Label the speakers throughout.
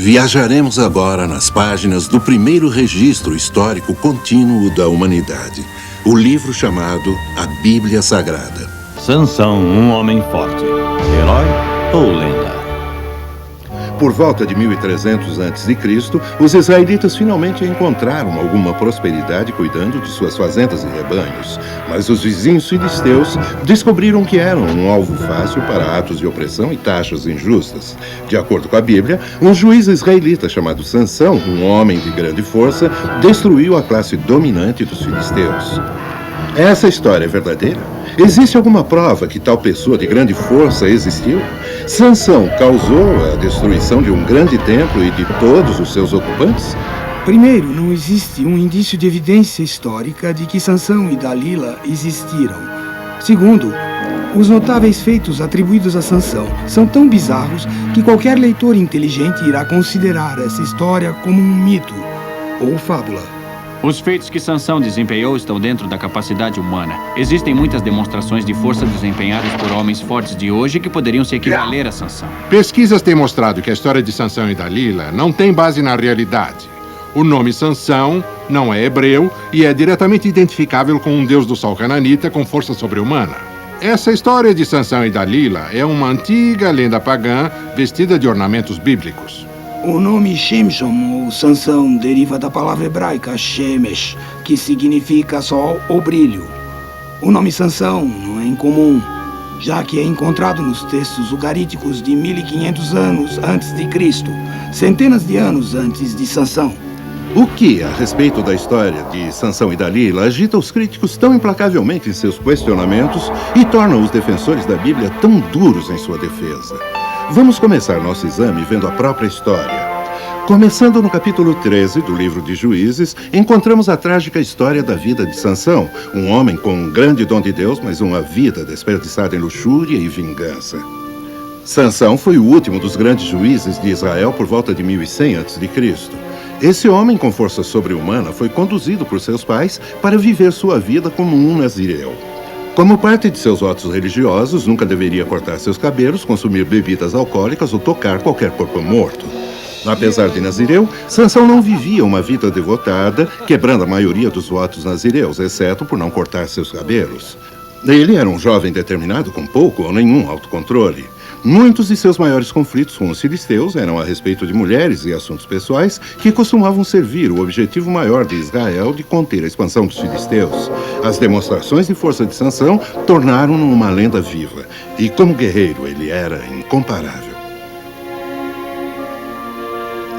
Speaker 1: Viajaremos agora nas páginas do primeiro registro histórico contínuo da humanidade, o livro chamado A Bíblia Sagrada.
Speaker 2: Sansão, um homem forte. Herói ou lenda?
Speaker 1: Por volta de 1300 a.C., os israelitas finalmente encontraram alguma prosperidade cuidando de suas fazendas e rebanhos. Mas os vizinhos filisteus descobriram que eram um alvo fácil para atos de opressão e taxas injustas. De acordo com a Bíblia, um juiz israelita chamado Sansão, um homem de grande força, destruiu a classe dominante dos filisteus. Essa história é verdadeira? Existe alguma prova que tal pessoa de grande força existiu? Sansão causou a destruição de um grande templo e de todos os seus ocupantes?
Speaker 3: Primeiro, não existe um indício de evidência histórica de que Sansão e Dalila existiram. Segundo, os notáveis feitos atribuídos a Sansão são tão bizarros que qualquer leitor inteligente irá considerar essa história como um mito ou fábula.
Speaker 4: Os feitos que Sansão desempenhou estão dentro da capacidade humana. Existem muitas demonstrações de força desempenhadas por homens fortes de hoje que poderiam se equivaler a Sansão.
Speaker 5: Pesquisas têm mostrado que a história de Sansão e Dalila não tem base na realidade. O nome Sansão não é hebreu e é diretamente identificável com um deus do sol cananita com força sobre-humana. Essa história de Sansão e Dalila é uma antiga lenda pagã vestida de ornamentos bíblicos.
Speaker 3: O nome Shimshon, ou Sansão, deriva da palavra hebraica Shemesh, que significa sol ou brilho. O nome Sansão não é incomum, já que é encontrado nos textos ugaríticos de 1500 anos antes de Cristo, centenas de anos antes de Sansão.
Speaker 1: O que, a respeito da história de Sansão e Dalila, agita os críticos tão implacavelmente em seus questionamentos e torna os defensores da Bíblia tão duros em sua defesa? Vamos começar nosso exame vendo a própria história. Começando no capítulo 13 do livro de Juízes, encontramos a trágica história da vida de Sansão, um homem com um grande dom de Deus, mas uma vida desperdiçada em luxúria e vingança. Sansão foi o último dos grandes juízes de Israel por volta de 1100 a.C. Esse homem com força sobre-humana foi conduzido por seus pais para viver sua vida como um nazireu. Como parte de seus votos religiosos, nunca deveria cortar seus cabelos, consumir bebidas alcoólicas ou tocar qualquer corpo morto. Apesar de nazireu, Sansão não vivia uma vida devotada, quebrando a maioria dos votos nazireus, exceto por não cortar seus cabelos. Ele era um jovem determinado com pouco ou nenhum autocontrole. Muitos de seus maiores conflitos com os filisteus eram a respeito de mulheres e assuntos pessoais que costumavam servir o objetivo maior de Israel de conter a expansão dos filisteus. As demonstrações de força de Sansão tornaram-no uma lenda viva, e como guerreiro ele era incomparável.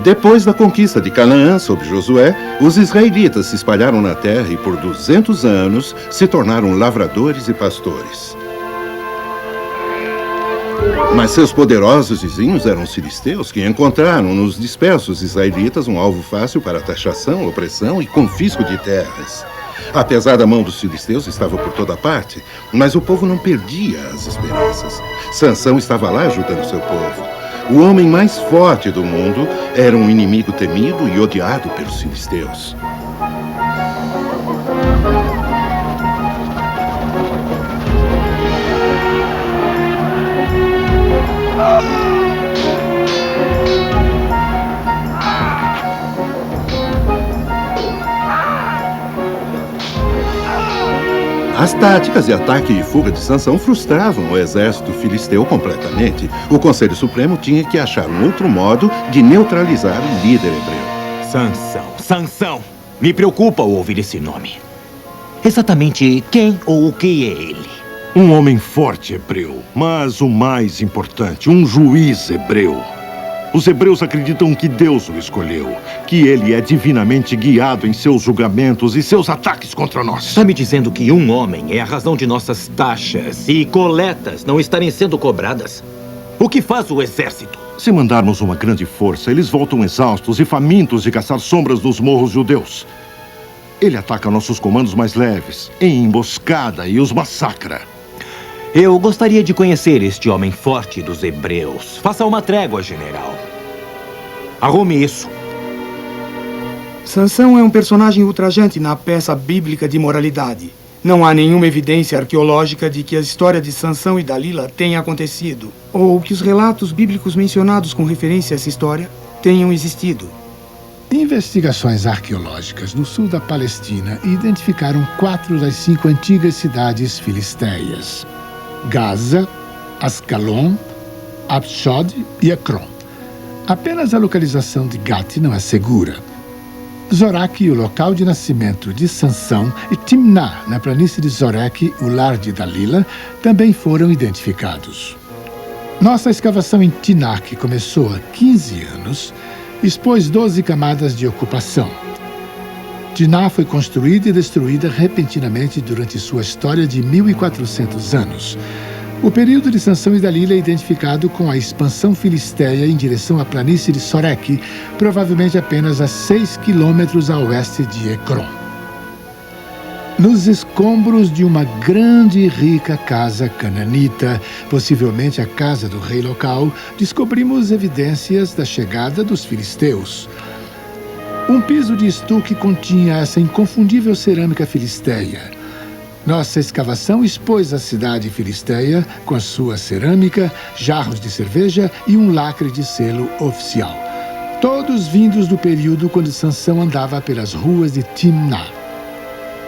Speaker 1: Depois da conquista de Canaã sob Josué, os israelitas se espalharam na terra e por 200 anos se tornaram lavradores e pastores. Mas seus poderosos vizinhos eram os filisteus, que encontraram nos dispersos israelitas um alvo fácil para taxação, opressão e confisco de terras. A pesada mão dos filisteus estava por toda parte, mas o povo não perdia as esperanças. Sansão estava lá ajudando seu povo. O homem mais forte do mundo era um inimigo temido e odiado pelos filisteus. As táticas de ataque e fuga de Sansão frustravam o exército filisteu completamente. O Conselho Supremo tinha que achar um outro modo de neutralizar o líder hebreu.
Speaker 6: Sansão! Me preocupa ouvir esse nome. Exatamente quem ou o que é ele?
Speaker 7: Um homem forte hebreu, mas o mais importante, um juiz hebreu. Os hebreus acreditam que Deus o escolheu, que ele é divinamente guiado em seus julgamentos e seus ataques contra nós.
Speaker 6: Está me dizendo que um homem é a razão de nossas taxas e coletas não estarem sendo cobradas? O que faz o exército?
Speaker 7: Se mandarmos uma grande força, eles voltam exaustos e famintos de caçar sombras nos morros judeus. Ele ataca nossos comandos mais leves, em emboscada, e os massacra.
Speaker 6: Eu gostaria de conhecer este homem forte dos hebreus. Faça uma trégua, general. Arrume isso.
Speaker 3: Sansão é um personagem ultrajante na peça bíblica de moralidade. Não há nenhuma evidência arqueológica de que a história de Sansão e Dalila tenha acontecido, ou que os relatos bíblicos mencionados com referência a essa história tenham existido.
Speaker 8: Investigações arqueológicas no sul da Palestina identificaram 4 das 5 antigas cidades filisteias: Gaza, Ascalon, Abshod e Ekron. Apenas a localização de Gati não é segura. Zoraki, o local de nascimento de Sansão, e Timná, na planície de Zorek, o lar de Dalila, também foram identificados. Nossa escavação em Timná, que começou há 15 anos, expôs 12 camadas de ocupação. Timná foi construída e destruída repentinamente durante sua história de 1.400 anos. O período de Sansão e Dalila é identificado com a expansão filisteia em direção à planície de Sorek, provavelmente apenas a 6 quilômetros a oeste de Ekron. Nos escombros de uma grande e rica casa cananita, possivelmente a casa do rei local, descobrimos evidências da chegada dos filisteus. Um piso de estuque continha essa inconfundível cerâmica filisteia. Nossa escavação expôs a cidade filisteia com a sua cerâmica, jarros de cerveja e um lacre de selo oficial. Todos vindos do período quando Sansão andava pelas ruas de Timná.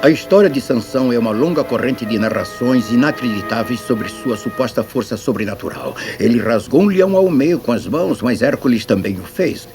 Speaker 9: A história de Sansão é uma longa corrente de narrações inacreditáveis sobre sua suposta força sobrenatural. Ele rasgou um leão ao meio com as mãos, mas Hércules também o fez.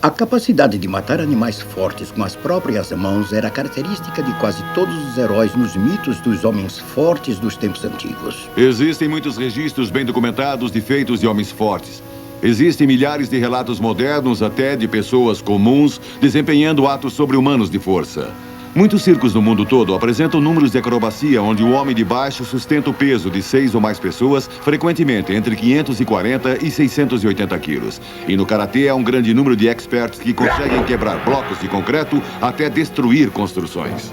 Speaker 9: A capacidade de matar animais fortes com as próprias mãos era característica de quase todos os heróis nos mitos dos homens fortes dos tempos antigos.
Speaker 10: Existem muitos registros bem documentados de feitos de homens fortes. Existem milhares de relatos modernos, até de pessoas comuns, desempenhando atos sobre-humanos de força. Muitos circos no mundo todo apresentam números de acrobacia onde o homem de baixo sustenta o peso de 6 ou mais pessoas, frequentemente entre 540 e 680 quilos. E no karatê há um grande número de experts que conseguem quebrar blocos de concreto até destruir construções.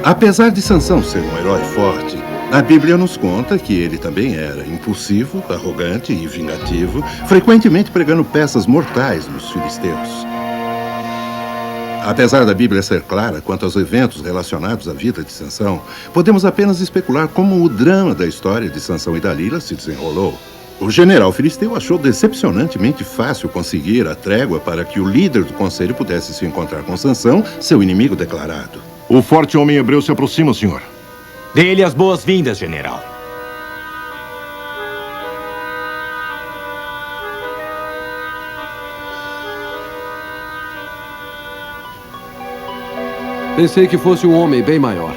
Speaker 1: Apesar de Sansão ser um herói forte, a Bíblia nos conta que ele também era impulsivo, arrogante e vingativo, frequentemente pregando peças mortais nos filisteus. Apesar da Bíblia ser clara quanto aos eventos relacionados à vida de Sansão, podemos apenas especular como o drama da história de Sansão e Dalila se desenrolou. O general filisteu achou decepcionantemente fácil conseguir a trégua para que o líder do conselho pudesse se encontrar com Sansão, seu inimigo declarado.
Speaker 7: O forte homem hebreu se aproxima, senhor.
Speaker 6: Dê-lhe as boas-vindas, general.
Speaker 11: Pensei que fosse um homem bem maior.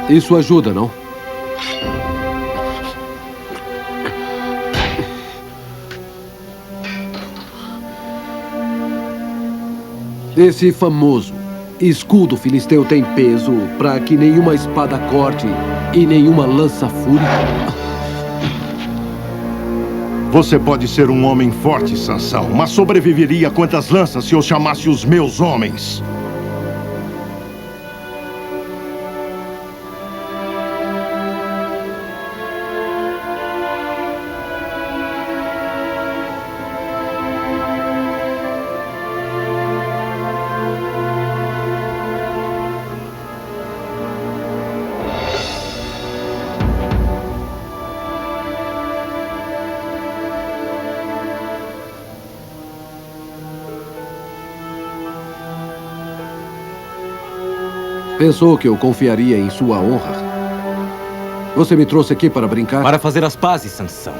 Speaker 11: Isso ajuda, não? Esse famoso escudo filisteu tem peso para que nenhuma espada corte e nenhuma lança fure.
Speaker 7: Você pode ser um homem forte, Sansão, mas sobreviveria a quantas lanças se eu chamasse os meus homens?
Speaker 11: Pensou que eu confiaria em sua honra? Você me trouxe aqui para brincar?
Speaker 6: Para fazer as pazes, Sansão.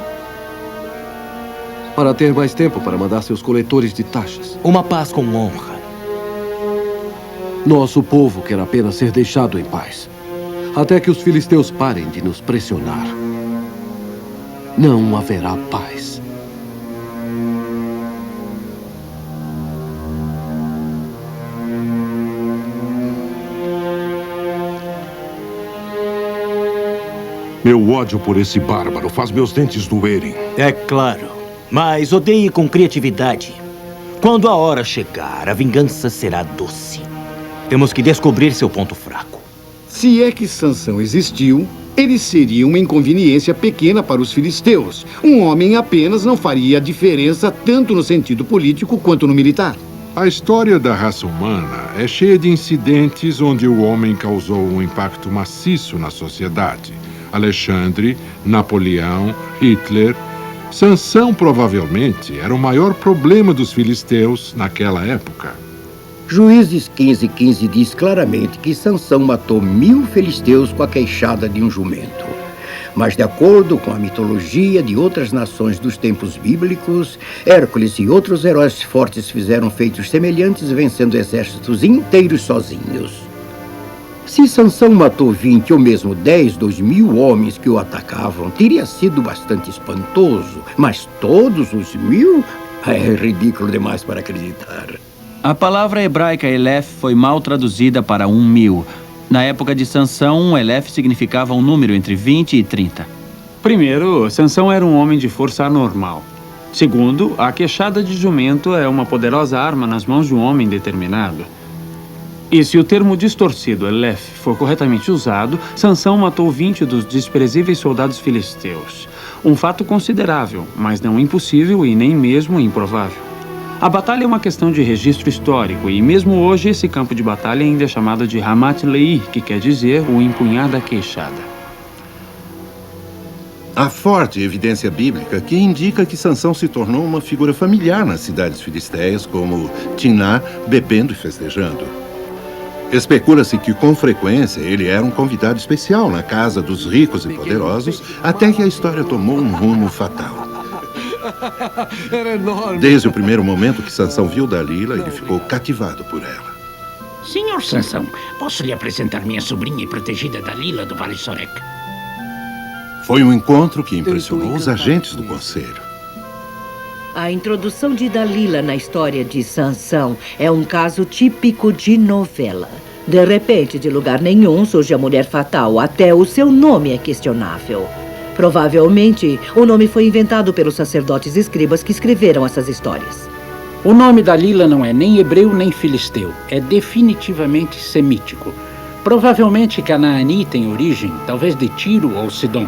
Speaker 11: Para ter mais tempo para mandar seus coletores de taxas.
Speaker 6: Uma paz com honra.
Speaker 11: Nosso povo quer apenas ser deixado em paz. Até que os filisteus parem de nos pressionar. Não haverá paz.
Speaker 7: Meu ódio por esse bárbaro faz meus dentes doerem.
Speaker 6: É claro, mas odeie com criatividade. Quando a hora chegar, a vingança será doce. Temos que descobrir seu ponto fraco.
Speaker 12: Se é que Sansão existiu, ele seria uma inconveniência pequena para os filisteus. Um homem apenas não faria diferença tanto no sentido político quanto no militar.
Speaker 5: A história da raça humana é cheia de incidentes onde o homem causou um impacto maciço na sociedade. Alexandre, Napoleão, Hitler. Sansão provavelmente era o maior problema dos filisteus naquela época.
Speaker 9: Juízes 15:15 diz claramente que Sansão matou 1000 filisteus com a queixada de um jumento. Mas, de acordo com a mitologia de outras nações dos tempos bíblicos, Hércules e outros heróis fortes fizeram feitos semelhantes, vencendo exércitos inteiros sozinhos. Se Sansão matou 20 ou mesmo 10 dos 1000 homens que o atacavam, teria sido bastante espantoso. Mas todos os 1000? É ridículo demais para acreditar.
Speaker 4: A palavra hebraica Elef foi mal traduzida para 1000. Na época de Sansão, Elef significava um número entre 20 e 30.
Speaker 13: Primeiro, Sansão era um homem de força anormal. Segundo, a queixada de jumento é uma poderosa arma nas mãos de um homem determinado. E se o termo distorcido, Elef, for corretamente usado, Sansão matou 20 dos desprezíveis soldados filisteus. Um fato considerável, mas não impossível e nem mesmo improvável. A batalha é uma questão de registro histórico e mesmo hoje esse campo de batalha ainda é chamado de Ramat Lehi, que quer dizer o empunhar da queixada.
Speaker 1: Há forte evidência bíblica que indica que Sansão se tornou uma figura familiar nas cidades filisteias, como Timná, bebendo e festejando. Especula-se que, com frequência, ele era um convidado especial na casa dos ricos e poderosos, até que a história tomou um rumo fatal.
Speaker 11: Era enorme.
Speaker 1: Desde o primeiro momento que Sansão viu Dalila, ele ficou cativado por ela.
Speaker 14: Senhor Sansão, posso lhe apresentar minha sobrinha e protegida Dalila do Vale Sorek?
Speaker 1: Foi um encontro que impressionou os agentes do conselho.
Speaker 15: A introdução de Dalila na história de Sansão é um caso típico de novela. De repente, de lugar nenhum, surge a mulher fatal. Até o seu nome é questionável. Provavelmente, o nome foi inventado pelos sacerdotes escribas que escreveram essas histórias.
Speaker 14: O nome Dalila não é nem hebreu nem filisteu. É definitivamente semítico. Provavelmente canaanita em origem, talvez de Tiro ou Sidom.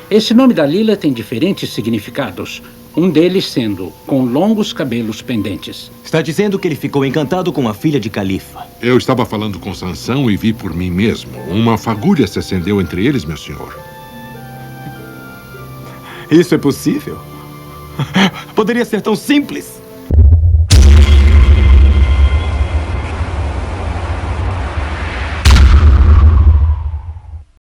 Speaker 14: Esse nome Dalila tem diferentes significados. Um deles sendo com longos cabelos pendentes.
Speaker 6: Está dizendo que ele ficou encantado com a filha de Califa.
Speaker 5: Eu estava falando com Sansão e vi por mim mesmo. Uma fagulha se acendeu entre eles, meu senhor.
Speaker 6: Isso é possível? Poderia ser tão simples.